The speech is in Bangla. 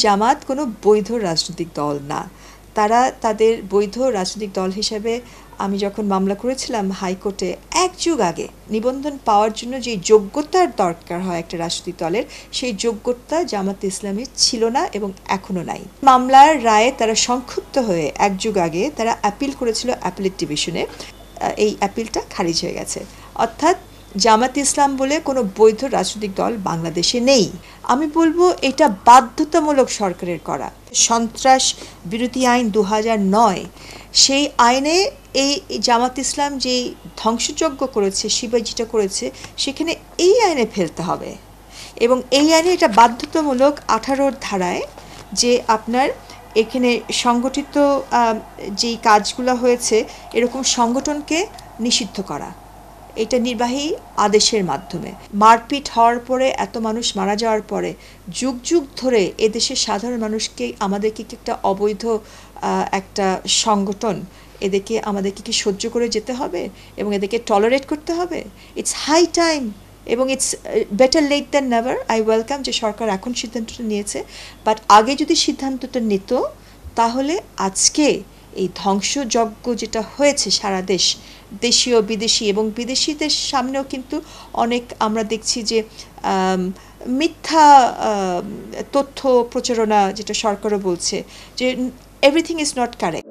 জামাত কোনো বৈধ রাজনৈতিক দল না। তারা তাদের বৈধ রাজনৈতিক দল হিসেবে আমি যখন মামলা করেছিলাম হাইকোর্টে এক যুগ আগে নিবন্ধন পাওয়ার জন্য যে যোগ্যতার দরকার হয় একটা রাজনৈতিক দলের, সেই যোগ্যতা জামাত ইসলামী ছিল না এবং এখনও নাই। মামলার রায়ে তারা সংক্ষুব্ধ হয়ে এক যুগ আগে তারা অ্যাপিল করেছিল অ্যাপিলেট ডিভিশনে। এই অ্যাপিলটা খারিজ হয়ে গেছে। অর্থাৎ জামাত ইসলাম বলে কোনো বৈধ রাজনৈতিক দল বাংলাদেশে নেই। আমি বলবো এটা বাধ্যতামূলক সরকারের করা। সন্ত্রাস বিরোধী আইন 2009, সেই আইনে এই জামাত ইসলাম যেই ধ্বংসযজ্ঞ করেছে, শিবাজিটা করেছে, সেখানে এই আইনে ফেলতে হবে। এবং এই আইনে এটা বাধ্যতামূলক 18 ধারায় যে আপনার এখানে সংগঠিত যেই কাজগুলো হয়েছে এরকম সংগঠনকে নিষিদ্ধ করা, এটা নির্বাহী আদেশের মাধ্যমে। মারপিট হওয়ার পরে, এত মানুষ মারা যাওয়ার পরে যুগ যুগ ধরে এদেশের সাধারণ মানুষকে আমাদেরকে কি একটা অবৈধ একটা সংগঠন, এদেরকে আমাদেরকে কি সহ্য করে যেতে হবে এবং এদেরকে টলারেট করতে হবে? ইটস হাই টাইম এবং it's better late than never. I welcome যে সরকার এখন সিদ্ধান্তটা নিয়েছে, বাট আগে যদি সিদ্ধান্তটা নিত তাহলে আজকে এই ধ্বংসযজ্ঞ যেটা হয়েছে সারা দেশ, দেশীয় বিদেশি এবং বিদেশিদের সামনেও কিন্তু অনেক আমরা দেখছি যে মিথ্যা তথ্য প্রচারণা, যেটা সরকারও বলছে যে এভরিথিং ইজ নট কারেক্ট।